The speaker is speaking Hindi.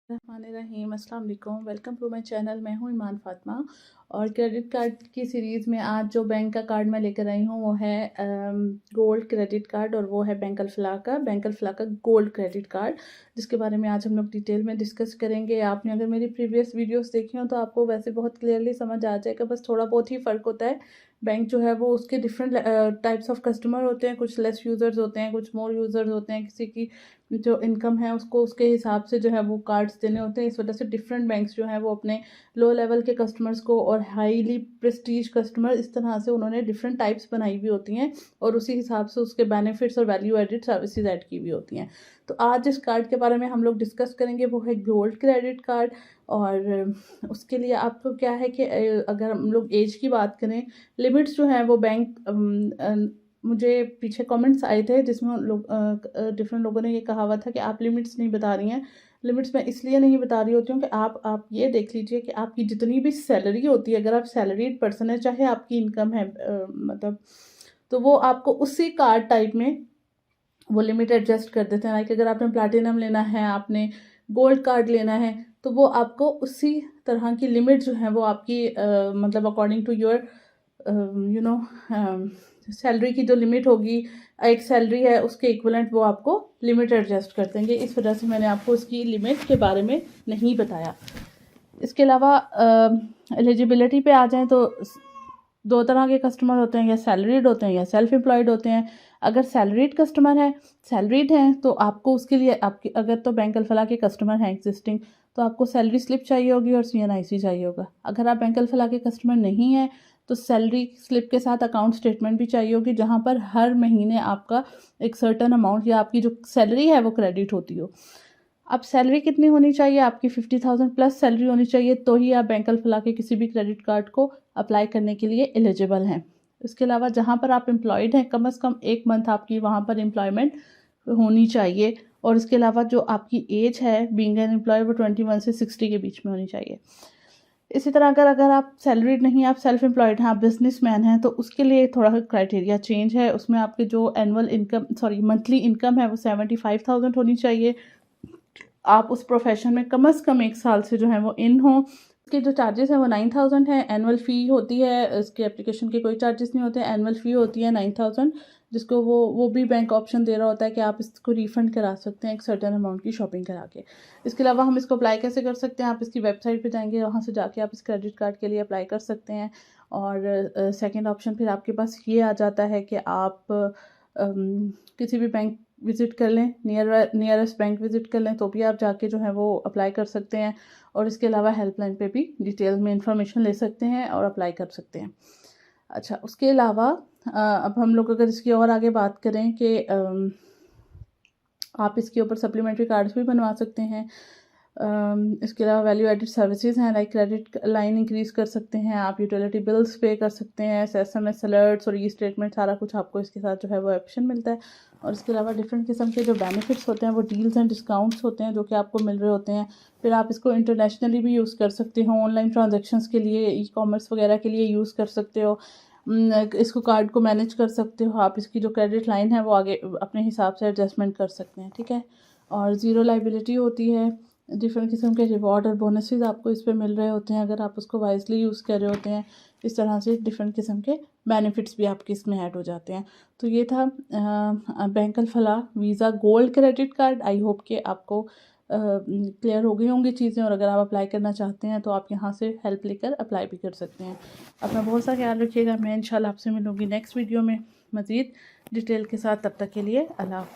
रहीम अस्सलाम वालेकुम, वेलकम टू माय चैनल। मैं हूं ईमान फ़ातिमा और क्रेडिट कार्ड की सीरीज़ में आज जो बैंक का कार्ड मैं लेकर आई हूं वो है गोल्ड क्रेडिट कार्ड और वो है बैंक अल फलाह का गोल्ड क्रेडिट कार्ड, जिसके बारे में आज हम लोग डिटेल में डिस्कस करेंगे। आपने अगर मेरी प्रीवियस वीडियोस देखी हो तो आपको वैसे बहुत क्लियरली समझ आ जाएगा, बस थोड़ा बहुत ही फ़र्क होता है। बैंक जो है वो उसके डिफरेंट टाइप्स ऑफ कस्टमर होते हैं, कुछ लेस यूज़र्स होते हैं, कुछ मोर यूज़र्स होते हैं। किसी की जो इनकम है उसको उसके हिसाब से जो है वो कार्ड्स देने होते हैं। इस वजह से डिफरेंट बैंक्स जो हैं वो अपने लो लेवल के कस्टमर्स को और हाईली प्रेस्टीज कस्टमर, इस तरह से उन्होंने डिफरेंट टाइप्स बनाई हुई होती हैं और उसी हिसाब से उसके बेनिफिट्स और वैल्यू एडिड सर्विसेज ऐड की हुई होती हैं। तो आज जिस कार्ड के बारे में हम लोग डिस्कस करेंगे वो है गोल्ड क्रेडिट कार्ड। और उसके लिए आपको क्या है कि अगर हम लोग एज की बात करें, लिमिट्स जो हैं वो बैंक मुझे पीछे कमेंट्स आए थे जिसमें लोग डिफरेंट लोगों ने ये कहा हुआ था कि आप लिमिट्स नहीं बता रही हैं। लिमिट्स मैं इसलिए नहीं बता रही होती हूँ कि आप ये देख लीजिए कि आपकी जितनी भी सैलरी होती है, अगर आप सैलरीड पर्सन है, चाहे आपकी इनकम है मतलब, तो वो आपको उसी कार्ड टाइप में वो लिमिट एडजस्ट कर देते हैं। लाइक अगर आपने प्लैटिनम लेना है, आपने गोल्ड कार्ड लेना है, तो वो आपको उसी तरह की लिमिट जो है वो आपकी मतलब according to your you know salary की जो लिमिट होगी, एक सैलरी है उसके इक्वलेंट वो आपको लिमिट एडजस्ट कर देंगे। इस वजह से मैंने आपको इसकी लिमिट के बारे में नहीं बताया। इसके अलावा एलिजिबिलिटी पे आ जाएं तो दो तरह के कस्टमर होते हैं, या सैलरीड होते हैं या सेल्फ एम्प्लॉयड होते हैं। अगर सैलरीड कस्टमर है, सैलरीड हैं, तो आपको उसके लिए आपके अगर तो बैंक अल फलाह के कस्टमर हैं एग्जिस्टिंग, तो आपको सैलरी स्लिप चाहिए होगी और CNIC चाहिए होगा। अगर आप बैंक अल फलाह के कस्टमर नहीं हैं तो सैलरी स्लिप के साथ अकाउंट स्टेटमेंट भी चाहिए होगी, जहाँ पर हर महीने आपका एक सर्टन अमाउंट या आपकी जो सैलरी है वो क्रेडिट होती हो। अब सैलरी कितनी होनी चाहिए? आपकी 50,000 प्लस सैलरी होनी चाहिए, तो ही आप बैंक अल फलाह के किसी भी क्रेडिट कार्ड को अप्लाई करने के लिए एलिजिबल हैं। इसके अलावा जहाँ पर आप एम्प्लॉयड हैं, कम से कम 1 मंथ आपकी वहाँ पर एम्प्लॉयमेंट होनी चाहिए। और इसके अलावा जो आपकी एज है बीइंग एन एम्प्लॉय वो 21 से 60 के बीच में होनी चाहिए। इसी तरह अगर आप सैलरीड नहीं, आप सेल्फ एम्प्लॉयड हैं, आप बिजनेसमैन हैं, तो उसके लिए थोड़ा सा क्राइटेरिया चेंज है। उसमें आपके जो मंथली इनकम है वो 75,000 होनी चाहिए। आप उस प्रोफेशन में कम से कम 1 साल से जो है वो इन हो। इसके जो चार्जेस है वो 9,000 है। एनुअल फ़ी होती है, इसके एप्लीकेशन के कोई चार्जेस नहीं होते। एनुअल फ़ी होती है 9,000, जिसको वो भी बैंक ऑप्शन दे रहा होता है कि आप इसको रिफ़ंड करा सकते हैं एक सर्टेन अमाउंट की शॉपिंग करा के। इसके अलावा हम इसको अप्लाई कैसे कर सकते हैं? आप इसकी वेबसाइट पे जाएंगे, वहाँ से जाके आप इस क्रेडिट कार्ड के लिए अप्लाई कर सकते हैं। और सेकेंड ऑप्शन फिर आपके पास ये आ जाता है कि आप किसी भी बैंक विज़िट कर लें, नियरेस्ट बैंक विज़िट कर लें, तो भी आप जाके जो है वो अप्लाई कर सकते हैं। और इसके अलावा हेल्पलाइन पे भी डिटेल में इंफॉर्मेशन ले सकते हैं और अप्लाई कर सकते हैं। अच्छा, उसके अलावा अब हम लोग अगर इसकी और आगे बात करें कि आप इसके ऊपर सप्लीमेंट्री कार्ड्स भी बनवा सकते हैं। इसके अलावा वैल्यू एडिड सर्विसेज हैं, लाइक क्रेडिट लाइन इंक्रीज़ कर सकते हैं, आप यूटिलिटी बिल्स पे कर सकते हैं, SMS अलर्ट्स और ई स्टेटमेंट, सारा कुछ आपको इसके साथ जो है वो ऑप्शन मिलता है। और इसके अलावा डिफरेंट किस्म के जो बेनिफिट्स होते हैं वो डील्स एंड डिस्काउंट्स होते हैं जो कि आपको मिल रहे होते हैं। फिर आप इसको इंटरनेशनली भी यूज़ कर सकते हो, ऑनलाइन ट्रांजेक्शन्स के लिए, ई-कॉमर्स वगैरह के लिए यूज़ कर सकते हो। इसको कार्ड को मैनेज कर सकते हो आप। इसकी जो क्रेडिट लाइन है वो आगे अपने हिसाब से एडजस्टमेंट कर सकते हैं, ठीक है। और ज़ीरो लाइबिलिटी होती है। डिफरेंट किस्म के रिवॉर्ड और बोनसेस आपको इस पे मिल रहे होते हैं अगर आप उसको वाइजली यूज़ कर रहे होते हैं। इस तरह से डिफरेंट किस्म के बेनिफिट्स भी आपके इसमें ऐड हो जाते हैं। तो ये था bank Al Falah Visa gold credit card. I hope कि आपको क्लियर हो गई होंगी चीज़ें, और अगर आप अप्लाई करना चाहते हैं तो आप यहाँ से हेल्प लेकर अप्लाई भी कर सकते हैं। अपना बहुत सा ख्याल रखिएगा। मैं इंशाल्लाह आपसे मिलूँगी नेक्स्ट वीडियो में मज़ीद डिटेल के साथ। तब तक के लिए अल्लाह हाफ़िज़।